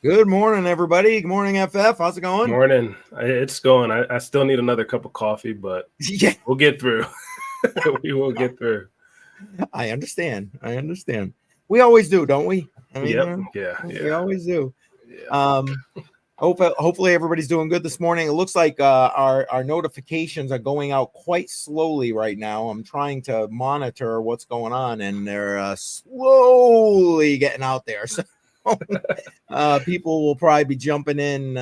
Good morning, everybody. Good morning, FF. How's it going? Morning. It's going. I still need another cup of coffee, but Yeah, we'll get through. We will get through. I understand. We always do, don't we? I mean, Yep. Yeah. we always do. Yeah. Um, hopefully everybody's doing good this morning. It looks like our notifications are going out quite slowly right now. I'm trying to monitor what's going on, and they're slowly getting out there. So people will probably be jumping in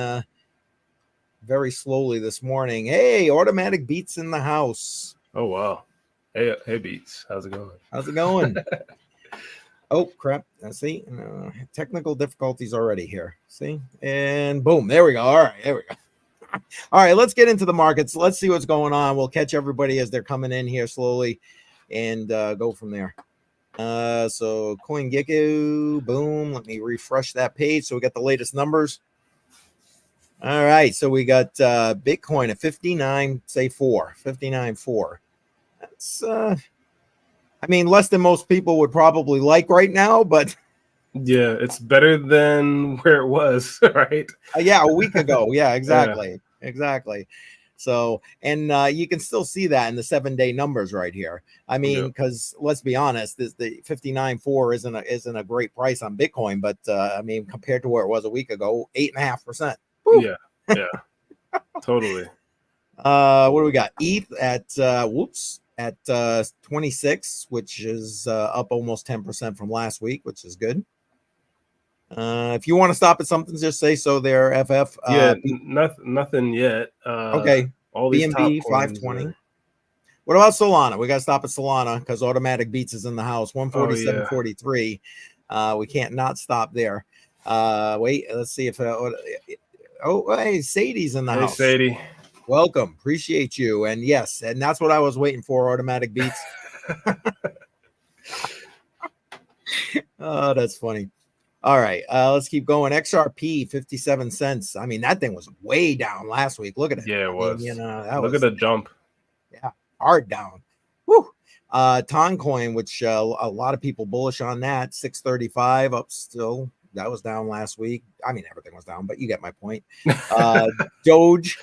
very slowly this morning. Hey, automatic beats in the house. Oh wow. Hey, Beats. How's it going? How's it going? Oh, crap. See, technical difficulties already here. See, and boom, there we go. All right, there we go. All right, let's get into the markets. Let's see what's going on. We'll catch everybody as they're coming in here slowly and go from there. So CoinGecko, boom. Let me refresh that page so we got the latest numbers. All right, so we got Bitcoin at 59.4. That's I mean, less than most people would probably like right now, but yeah, it's better than where it was, right? Yeah, a week ago. Yeah, exactly. Exactly. So, and you can still see that in the 7-day numbers right here. I mean, because let's be honest, the 59.4 isn't a great price on Bitcoin, but I mean, compared to where it was a week ago, 8.5%. Yeah, totally. What do we got? ETH at 26, which is up almost 10% from last week, which is good. If you want to stop at something, just say so there, FF. Nothing yet. Okay. All these BNB top 520. What about Solana? We got to stop at Solana because automatic beats is in the house. 147.43. We can't not stop there. Wait, let's see if hey, Sadie's in the house. Hey, Sadie. Welcome. Appreciate you. And yes, and that's what I was waiting for, automatic beats. Oh, that's funny. All right, let's keep going. XRP 57 cents. I mean, that thing was way down last week. Look at it. Yeah, it was. Look at the jump. Yeah, hard down. Woo. Toncoin, which a lot of people bullish on that, 635 up still. That was down last week. I mean, everything was down, but you get my point. Doge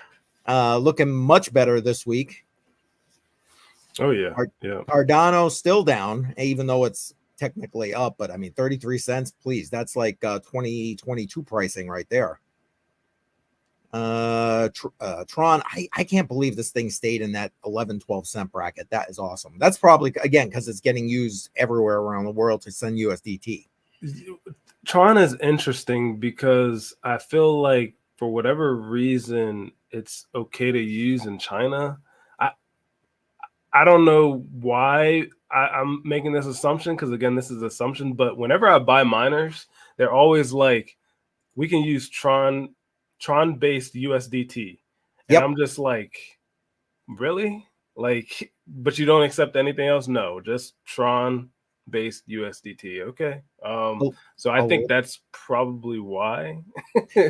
looking much better this week. Oh yeah. Cardano still down, even though it's technically up, but I mean 33 cents, please. That's like 2022 pricing right there. Tron, I can't believe this thing stayed in that 11-12 cent bracket. That is awesome. That's probably, again, because it's getting used everywhere around the world to send USDT. Tron is interesting because I feel like for whatever reason it's okay to use in China. I don't know why I'm making this assumption, because again, this is assumption, but whenever I buy miners, they're always like, we can use Tron based USDT. And I'm just like, really? Like, but you don't accept anything else? No, just Tron based USDT. Okay. So I think that's probably why.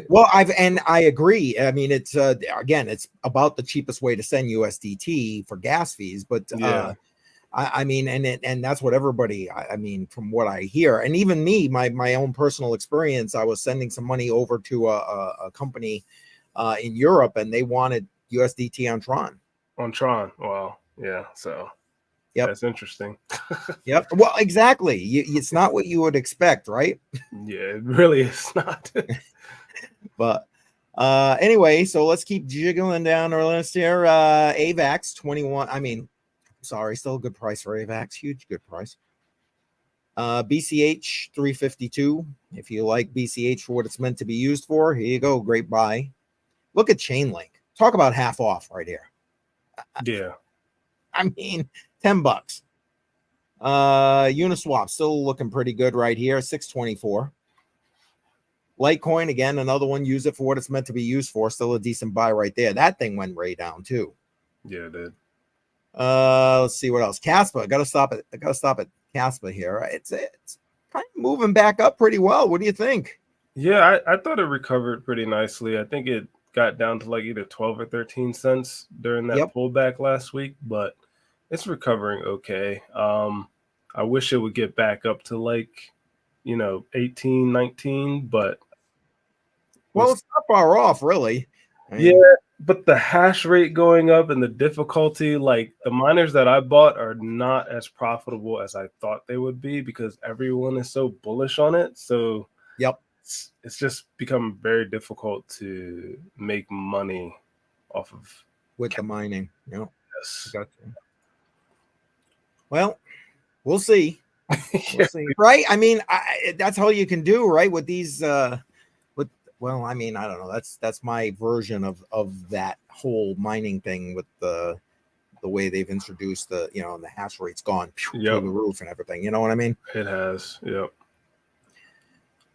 Well, I agree. I mean, it's again, it's about the cheapest way to send USDT for gas fees, but I mean, and that's what everybody, I mean, from what I hear, and even me, my own personal experience, I was sending some money over to a company in Europe, and they wanted USDT on Tron. On Tron. Wow. Yeah. So that's interesting. Yep. Well, exactly. It's not what you would expect, right? Yeah, it really is not. But anyway, so let's keep jiggling down our list here. AVAX 21. I mean, sorry, still a good price for AVAX. Huge good price. BCH 352. If you like BCH for what it's meant to be used for, here you go. Great buy. Look at Chainlink. Talk about half off right here. Yeah. I mean, $10. Uniswap still looking pretty good right here. 624. Litecoin, again, another one. Use it for what it's meant to be used for. Still a decent buy right there. That thing went way down too. Yeah, it did. Let's see what else. Caspa. Gotta stop at Caspa here. It's kind of moving back up pretty well. What do you think? Yeah, I thought it recovered pretty nicely. I think it got down to like either 12 or 13 cents during that pullback last week, but it's recovering okay. I wish it would get back up to like, 18, 19, but Well, it's not far off, really. I mean, yeah, but the hash rate going up and the difficulty, like the miners that I bought are not as profitable as I thought they would be because everyone is so bullish on it. So yep, it's just become very difficult to make money off of with the mining. Yep, this. got you. Well, we'll see. We'll Yeah. see. Right? I mean, that's all you can do, right? With these, well, I mean, I don't know. That's my version of that whole mining thing with the way they've introduced the, and the hash rate's gone through the roof and everything. You know what I mean? It has. Yep.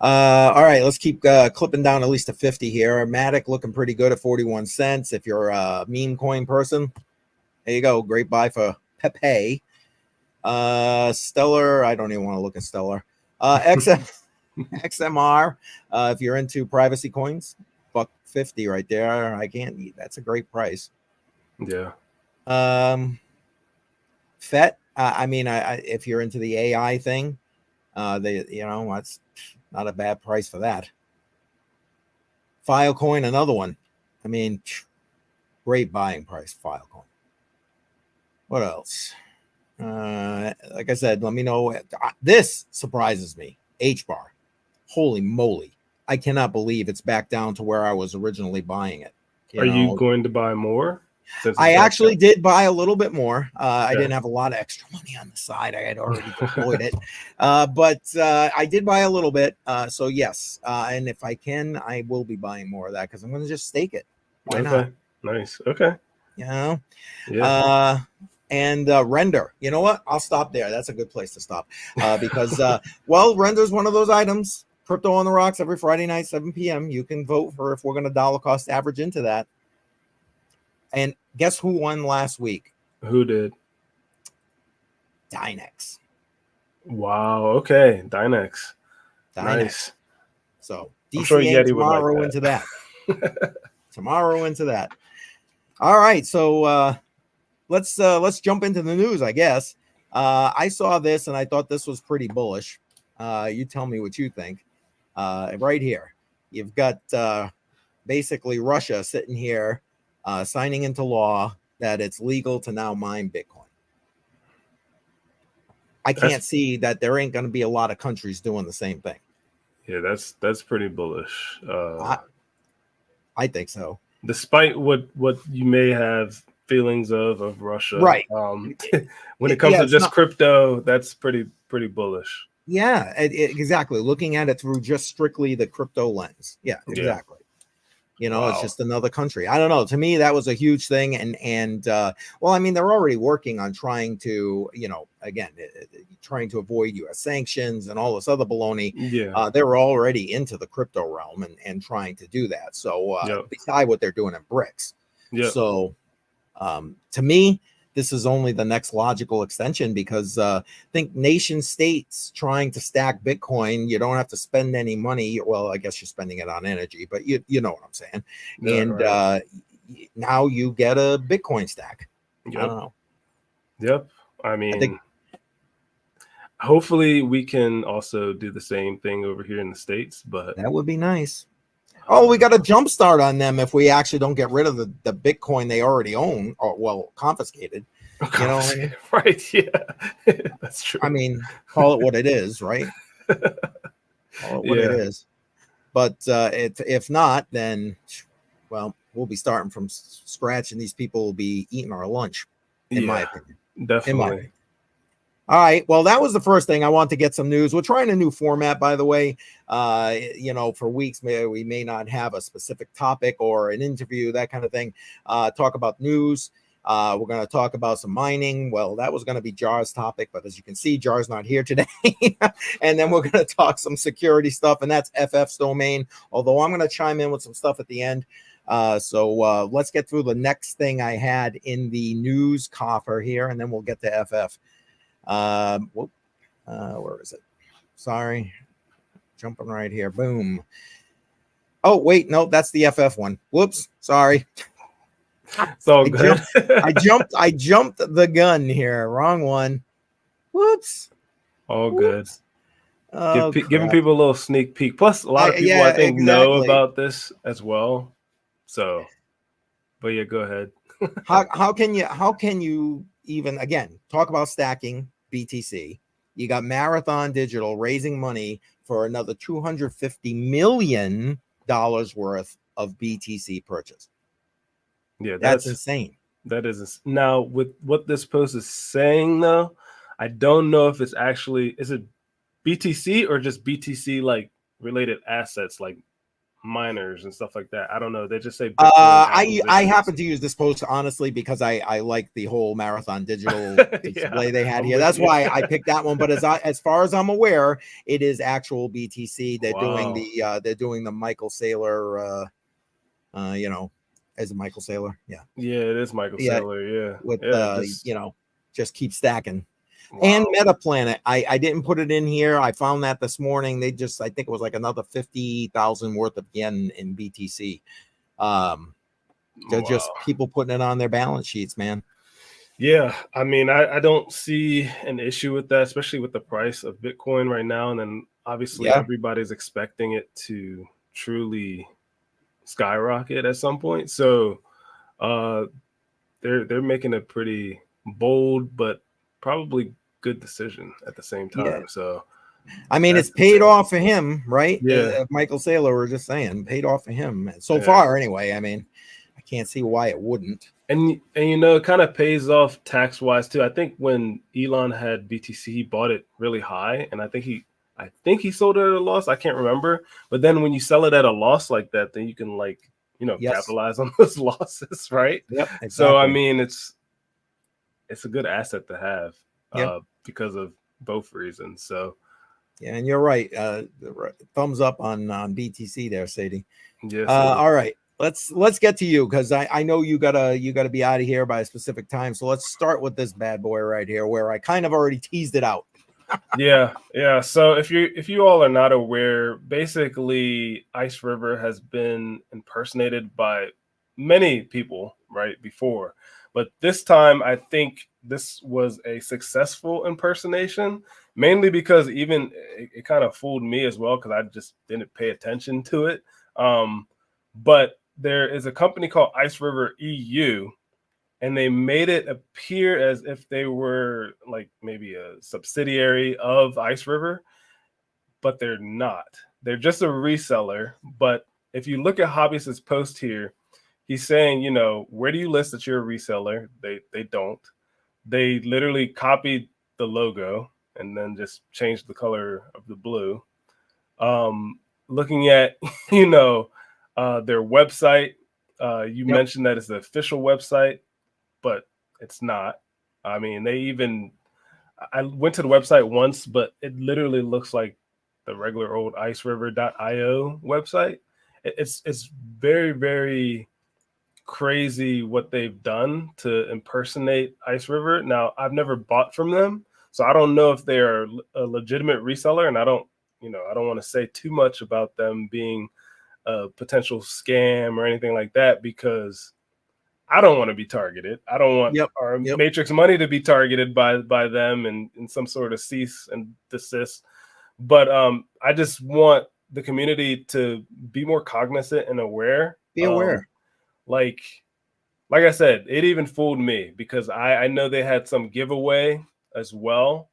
All right, let's keep clipping down at least to 50 here. Matic looking pretty good at 41 cents. If you're a meme coin person, there you go. Great buy for Pepe. Stellar, I don't even want to look at Stellar. XMR, if you're into privacy coins, $1.50 right there. I can't. That's a great price. Yeah. FET. I mean, if you're into the AI thing, that's not a bad price for that. Filecoin, another one. I mean, great buying price. Filecoin. What else? Like I said, let me know. This surprises me. HBAR. Holy moly. I cannot believe it's back down to where I was originally buying it. Are you going to buy more? I actually did buy a little bit more. I didn't have a lot of extra money on the side. I had already deployed it. But I did buy a little bit. So yes. And if I can, I will be buying more of that because I'm going to just stake it. Why not? Nice. Okay. Yeah. And Render. You know what? I'll stop there. That's a good place to stop because, Render is one of those items. Crypto on the Rocks every Friday night, 7 p.m. You can vote for if we're going to dollar cost average into that. And guess who won last week? Who did? Dynex. Wow. Okay. Dynex. Nice. So I'm sure DCA Yeti tomorrow would like into that. Tomorrow into that. All right. So let's jump into the news, I guess. I saw this and I thought this was pretty bullish. You tell me what you think. Right here, you've got basically Russia sitting here signing into law that it's legal to now mine Bitcoin. I can't see that there ain't going to be a lot of countries doing the same thing. Yeah, that's pretty bullish. I think so. Despite what you may have feelings of Russia, right? When it comes to just crypto, that's pretty bullish. Yeah, exactly. Looking at it through just strictly the crypto lens. Yeah, exactly. It's just another country. I don't know. To me, that was a huge thing. And well, I mean, they're already working on trying to, trying to avoid U.S. sanctions and all this other baloney. Yeah. They're already into the crypto realm and trying to do that. So beside what they're doing in BRICS. Yeah. So to me, this is only the next logical extension because I think nation states trying to stack Bitcoin, you don't have to spend any money. Well, I guess you're spending it on energy, but you know what I'm saying. Yeah, and now you get a Bitcoin stack. Yep. I don't know. Yep. I mean, hopefully we can also do the same thing over here in the States, but that would be nice. Oh, we got a jump start on them if we actually don't get rid of the Bitcoin they already own, or confiscated. You know what I mean? Right? Yeah, that's true. I mean, call it what it is, right? Call it what it is. But if not, then well, we'll be starting from scratch, and these people will be eating our lunch. In my opinion, definitely. All right. Well, that was the first thing. I want to get some news. We're trying a new format, by the way. For weeks, we may not have a specific topic or an interview, that kind of thing. Talk about news. We're going to talk about some mining. Well, that was going to be Jar's topic, but as you can see, Jar's not here today. And then we're going to talk some security stuff, and that's FF's domain. Although I'm going to chime in with some stuff at the end. So let's get through the next thing I had in the news coffer here, and then we'll get to FF. Where is it? Sorry, jumping right here. Boom. Oh wait, no, that's the FF one. Whoops, sorry. It's all good. I jumped the gun here. Wrong one. Whoops. All good. Oh Giving crap! people a little sneak peek. Plus, a lot of people I Yeah, think know exactly. about this as well. So, but yeah, go ahead. How can you even again talk about stacking BTC? You got Marathon Digital raising money for another $250 million worth of BTC purchase. Yeah, That's insane. that is now with what this post is saying though. I don't know if it's actually is it BTC or just BTC like related assets like miners and stuff like that. I don't know. They just say Bitcoin I acquisitions. happen to use this post honestly because I like the whole Marathon Digital Yeah, display they had I'm here. with That's you. why I picked that one. But as far as I'm aware, it is actual BTC. Wow. They're doing the Michael Saylor you know, as a Michael Saylor. Yeah. Yeah, it is Michael Yeah. Saylor. Yeah. With Yeah. Just just keep stacking. And wow. Meta Planet. I didn't put it in here. I found that this morning. They just I think it was like another 50,000 worth of yen in BTC. Um they're just Wow. people putting it on their balance sheets, man. Yeah, I mean, I don't see an issue with that, especially with the price of Bitcoin right now. And then obviously Yeah. everybody's expecting it to truly skyrocket at some point. So uh, they're making a pretty bold but probably good decision at the same Yeah. time. So I mean, it's that's paid insane. off for him, right? Yeah, Michael Saylor were just saying, paid off for him so yeah. far, anyway. I mean, I can't see why it wouldn't. And it kind of pays off tax wise too. I think when Elon had BTC, he bought it really high, and I think he sold it at a loss. I can't remember. But then when you sell it at a loss like that, then you can Yes. capitalize on those losses, right? Yep. So I Exactly. mean, it's a good asset to have Yeah. because of both reasons. So Yeah. And you're right. Thumbs up on BTC there, Sadie. yes, sir. All right. Let's get to you because I know you gotta be out of here by a specific time. So let's start with this bad boy right here, where I kind of already teased it out. Yeah. So if you all are not aware, basically Ice River has been impersonated by many people, right, before. But this time I think this was a successful impersonation, mainly because even it kind of fooled me as well because I just didn't pay attention to it. But there is a company called Ice River EU, and they made it appear as if they were like maybe a subsidiary of Ice River, but they're not. They're just a reseller. But if you look at Hobbyist's post here, he's saying, where do you list that you're a reseller? They don't. They literally copied the logo and then just changed the color of the blue. Looking at their website, you Yep. mentioned that it's the official website, but it's not. I mean, I went to the website once, but it literally looks like the regular old iceriver.io website. It's very, very crazy what they've done to impersonate Ice River. Now, I've never bought from them, so I don't know if they are a legitimate reseller, and I don't want to say too much about them being a potential scam or anything like that because I don't want to be targeted. I don't want Yep. our Yep. Matrix money to be targeted by them and in some sort of cease and desist. But I just want the community to be more cognizant and aware. Be aware. Like like I said, it even fooled me because I know they had some giveaway as well.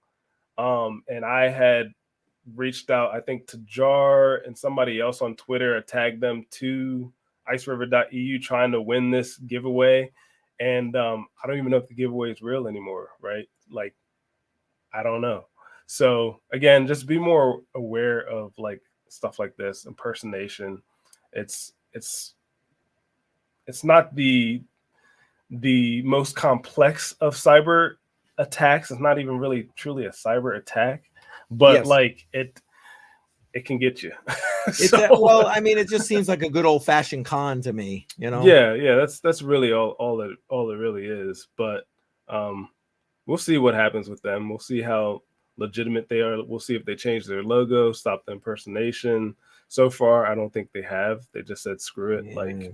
And I had reached out, I think, to Jar and somebody else on Twitter, tagged them to iceriver.eu trying to win this giveaway. And I don't even know if the giveaway is real anymore, right? Like, I don't know. So again, just be more aware of like stuff like this, impersonation. It's it's not the most complex of cyber attacks. It's not even really truly a cyber attack, but Yes. like it can get you. It's So well, I mean, it just seems like a good old fashioned con to me, yeah, that's really all it really is. But um, we'll see what happens with them. We'll see how legitimate they are. We'll see if they change their logo, stop the impersonation. So far, I don't think they have. They just said screw it, Yeah. like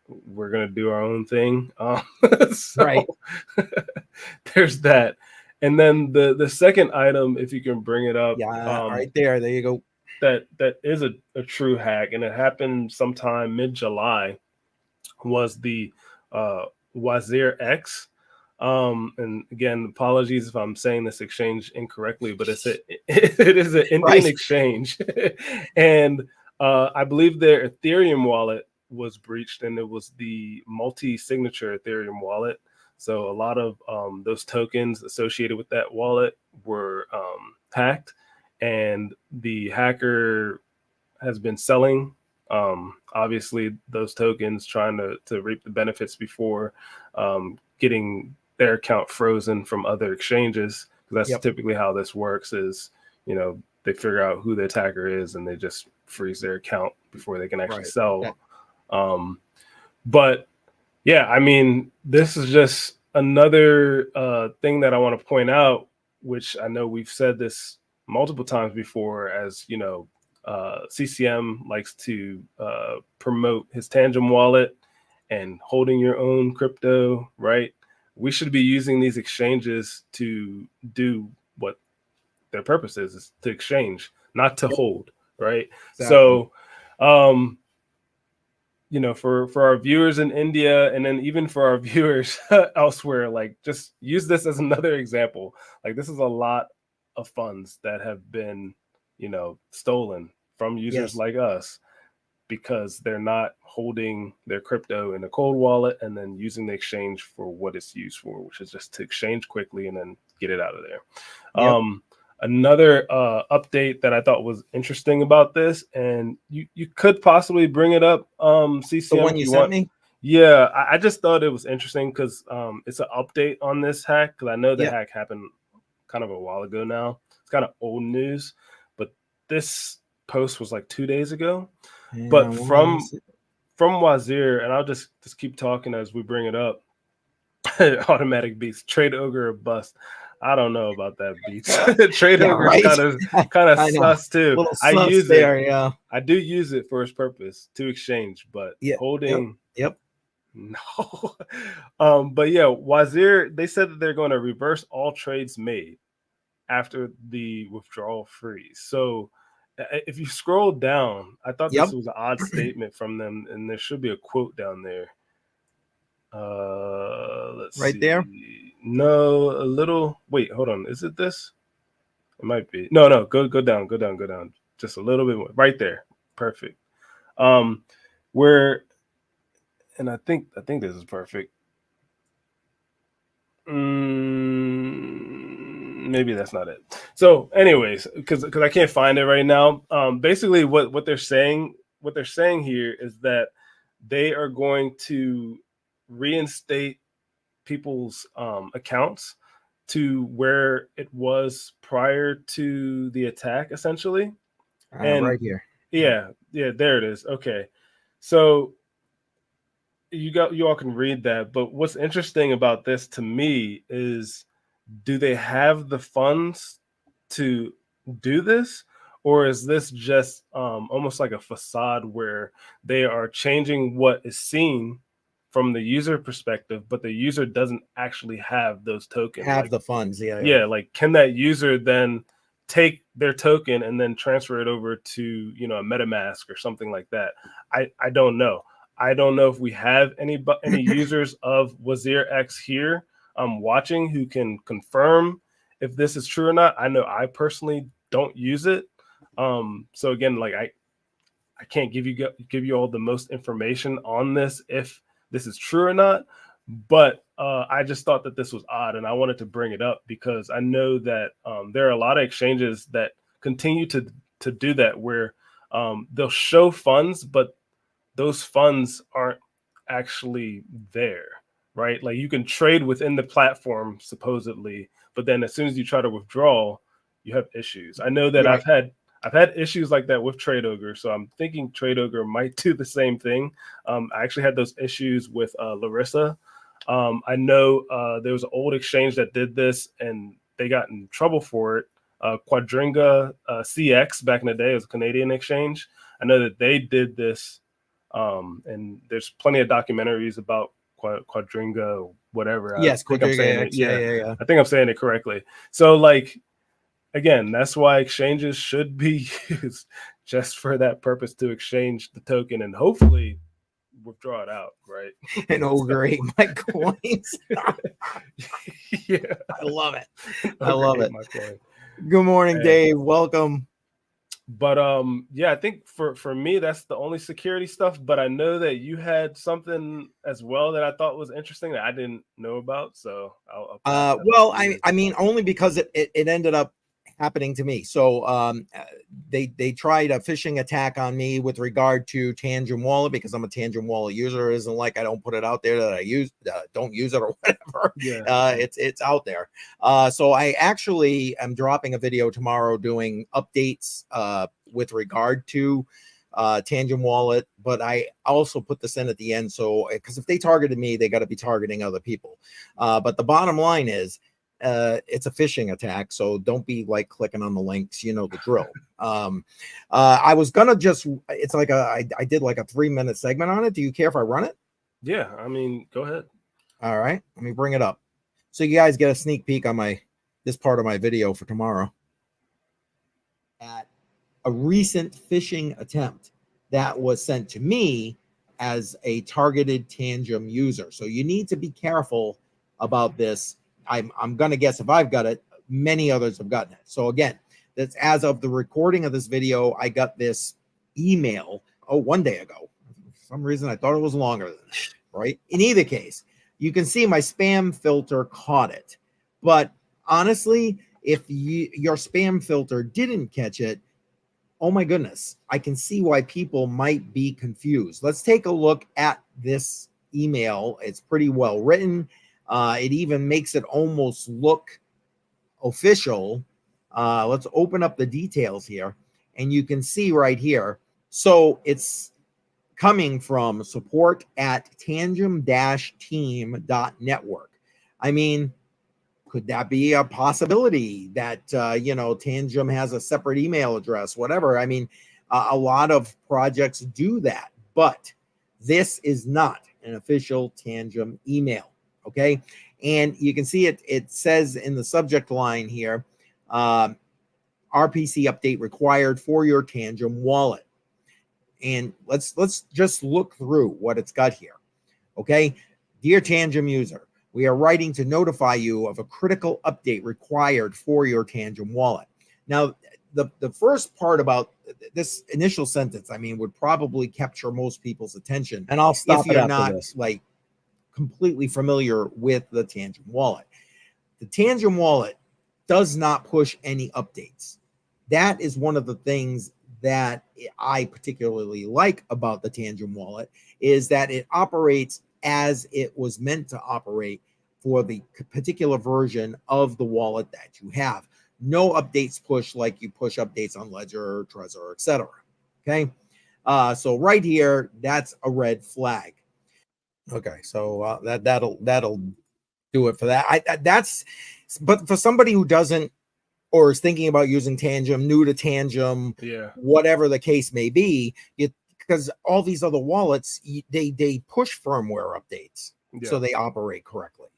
we're gonna do our own thing. Right. So there's that. And then the second item, if you can bring it up, Yeah, right there. There you go. that is a true hack, and it happened sometime mid-July, was the WIER X. And again, apologies if I'm saying this exchange incorrectly, but it is an Indian Right. exchange, and I believe their Ethereum wallet was breached, and it was the multi-signature Ethereum wallet. So a lot of those tokens associated with that wallet were hacked, and the hacker has been selling obviously those tokens, trying to reap the benefits before getting their account frozen from other exchanges, because that's Yep. typically how this works. Is, they figure out who the attacker is and they just freeze their account before they can actually Right. sell. But yeah, I mean, this is just another thing that I want to point out, which I know we've said this multiple times before. As you know, CCM likes to promote his Tangent wallet and holding your own crypto, right? We should be using these exchanges to do what their purpose is to exchange, not to Yep. hold, right? Exactly. So, for our viewers in India, and then even for our viewers elsewhere, like, just use this as another example. Like, this is a lot of funds that have been, stolen from users Yes. like us, because they're not holding their crypto in a cold wallet and then using the exchange for what it's used for, which is just to exchange quickly and then get it out of there. Yep. Another update that I thought was interesting about this, and you could possibly bring it up, The CCM, one if you you sent want. me. Yeah, I just thought it was interesting because it's an update on this hack, because I know the Yep. hack happened kind of a while ago now. It's kind of old news, but this post was like 2 days ago. And I But want to from see. WIER, and I'll just keep talking as we bring it up. Automatic beats, trade ogre or bust. I don't know about that beats. Trade Yeah. ogre is Right. kind of I know. sus too. Little I sus use it. there. Yeah. I do use it for its purpose to exchange, but Yeah. Yep. holding, Yep. no. But yeah, WIER, they said that they're going to reverse all trades made after the withdrawal freeze. So if you scroll down, I thought this Yep. was an odd statement from them, and there should be a quote down there. Let's Right there. see. No, a little. Wait, hold on. Is it this? It might be. No. Go down. Just a little bit more. Right there. Perfect. Where, and I think this is perfect. Maybe that's not it. So, anyways, because I can't find it right now. Basically, what they're saying here is that they are going to reinstate people's accounts to where it was prior to the attack, essentially. And Right here. Yep. yeah, there it is. Okay, so you all can read that. But what's interesting about this to me is, do they have the funds to do this, or is this just almost like a facade where they are changing what is seen from the user perspective, but the user doesn't actually have those tokens? Have Like, the funds. Yeah. Yeah. yeah, like, can that user then take their token and then transfer it over to a MetaMask or something like that? I don't know. I don't know if we have any users of WIER X here watching who can confirm if this is true or not. I know I personally don't use it. So again, like, I can't give you all the most information on this, if this is true or not. But I just thought that this was odd, and I wanted to bring it up because I know that there are a lot of exchanges that continue to do that, where they'll show funds, but those funds aren't actually there, right? Like, you can trade within the platform supposedly, but then as soon as you try to withdraw, you have issues. I know that Right. I've had issues like that with Trade Ogre, so I'm thinking Trade Ogre might do the same thing. I actually had those issues with Larissa. I know there was an old exchange that did this, and they got in trouble for it. Quadringa CX back in the day was a Canadian exchange. I know that they did this, and there's plenty of documentaries about Quadringa, whatever. Yes, I think I'm saying Quadriga it. X. Yeah, Yeah. I think I'm saying it correctly. So like, again, that's why exchanges should be used just for that purpose, to exchange the token and hopefully withdraw it out, right? And Ogre ate my coins. Yeah, I love it. I Ogre love ate it. my coin. Good morning, Yeah. Dave. Welcome. But yeah, I think for me that's the only security stuff. But I know that you had something as well that I thought was interesting that I didn't know about. So I'll pass that Well, on to you. I mean, only because it ended up happening to me. So they tried a phishing attack on me with regard to Tangent Wallet, because I'm a Tangent Wallet user. It isn't like I don't put it out there that I don't use it or whatever. Yeah. It's out there. So I actually am dropping a video tomorrow doing updates with regard to Tangent Wallet, but I also put this in at the end, so because if they targeted me, they got to be targeting other people. But the bottom line is, it's a phishing attack, so don't be like clicking on the links. You know the drill. I was gonna just, it's like I did like a 3-minute segment on it. Do you care if I run it? Yeah, I mean, go ahead. All right, let me bring it up so you guys get a sneak peek on this part of my video for tomorrow. At a recent phishing attempt that was sent to me as a targeted Tangent user. So you need to be careful about this. I'm going to guess if I've got it, many others have gotten it. So again, that's as of the recording of this video, I got this email, 1 day ago. For some reason, I thought it was longer than that, right? In either case, you can see my spam filter caught it. But honestly, if your spam filter didn't catch it, oh my goodness, I can see why people might be confused. Let's take a look at this email. It's pretty well written. It even makes it almost look official. Let's open up the details here, and you can see right here. So it's coming from support@tangent-team.network. I mean, could that be a possibility that Tangent has a separate email address, whatever? I mean, a lot of projects do that, but this is not an official Tangent email. Okay, and you can see it says in the subject line here, RPC update required for your Tangent wallet. And let's just look through what it's got here. Okay, dear Tangent user, we are writing to notify you of a critical update required for your Tangent wallet. Now, the first part about this initial sentence, I mean, would probably capture most people's attention. And I'll stop if you're not like completely familiar with the Tangent wallet. The Tangent wallet does not push any updates. That is one of the things that I particularly like about the Tangent wallet, is that it operates as it was meant to operate for the particular version of the wallet that you have. No updates push like you push updates on Ledger, Trezor, etc. Okay, so right here, that's a red flag. Okay, so that'll do it for that. But for somebody who doesn't, or is thinking about using Tangent, new to Tangent, Yeah, whatever the case may be, because all these other wallets, they push firmware updates, so they operate correctly.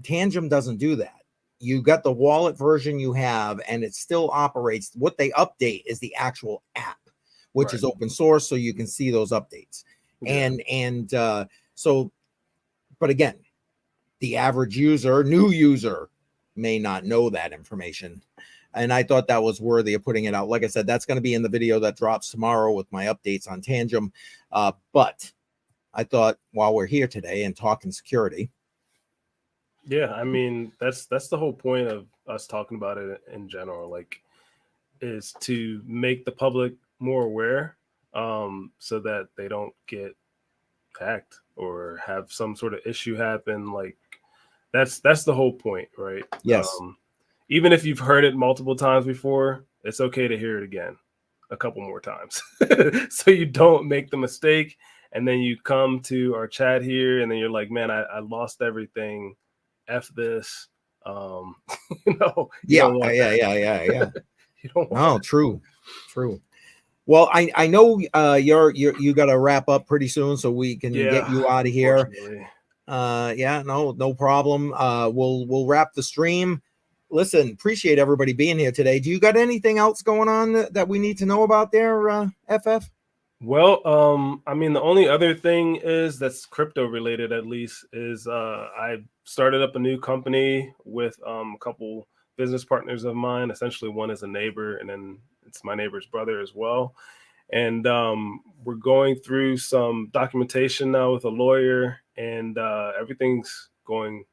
Tangent doesn't do that. You got the wallet version you have, and it still operates. What they update is the actual app, which is open source, so you can see those updates. And so, but again, the average user, new user, may not know that information. And I thought that was worthy of putting it out. Like I said, that's going to be in the video that drops tomorrow with my updates on Tangent. But I thought while we're here today and talking security. Yeah, I mean, that's the whole point of us talking about it in general, like, is to make the public more aware, so that they don't get hacked or have some sort of issue happen. Like, that's the whole point, right? Yes. Even if you've heard it multiple times before, it's okay to hear it again a couple more times so you don't make the mistake, and then you come to our chat here and then you're like, man, I lost everything, F this. You don't want that. Yeah. You don't want No, true. Well, I know you got to wrap up pretty soon, so we can get you out of here. Unfortunately. Yeah, no problem. We'll wrap the stream. Listen, appreciate everybody being here today. Do you got anything else going on that we need to know about there, FF? Well, I mean, the only other thing is that's crypto related, at least, is I started up a new company with a couple business partners of mine. Essentially, one is a neighbor, and then it's my neighbor's brother as well. And we're going through some documentation now with a lawyer, and everything's going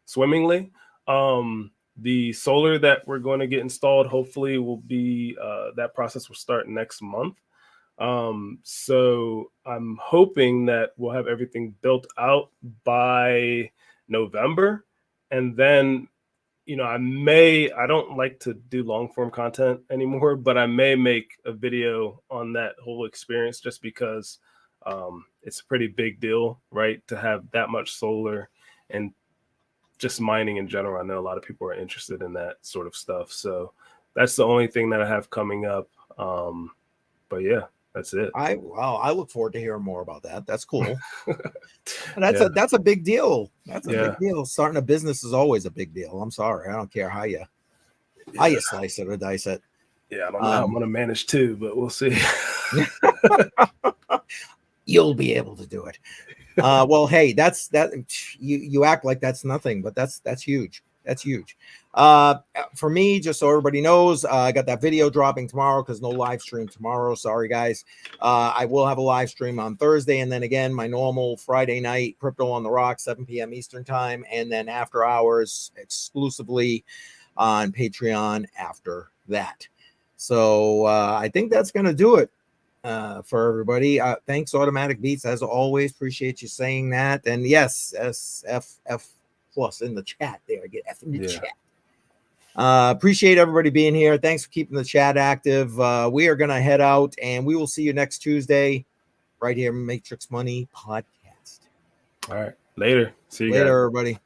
swimmingly. The solar that we're going to get installed hopefully will be that process will start next month. So I'm hoping that we'll have everything built out by November. And then, I don't like to do long form content anymore, but I may make a video on that whole experience just because it's a pretty big deal, right? To have that much solar and just mining in general. I know a lot of people are interested in that sort of stuff. So that's the only thing that I have coming up. But yeah, that's it. I look forward to hearing more about that. That's cool. That's a big deal. That's a big deal. Starting a business is always a big deal. I'm sorry. I don't care how you slice it or dice it. Yeah, I don't know how I'm going to manage too, but we'll see. You'll be able to do it. Well, hey, that's you act like that's nothing, but that's huge. That's huge. For me, just so everybody knows, I got that video dropping tomorrow because no live stream tomorrow. Sorry, guys. I will have a live stream on Thursday, and then again, my normal Friday night Crypto on the Rocks, 7 p.m. Eastern time, and then after hours exclusively on Patreon after that. So I think that's going to do it for everybody. Thanks, Automatic Beats, as always. Appreciate you saying that. And yes, SFF plus in the chat there. Get F in the chat. Appreciate everybody being here. Thanks for keeping the chat active. We are going to head out, and we will see you next Tuesday right here, Matrix Money Podcast. All right. Later. See you later, guys. everybody.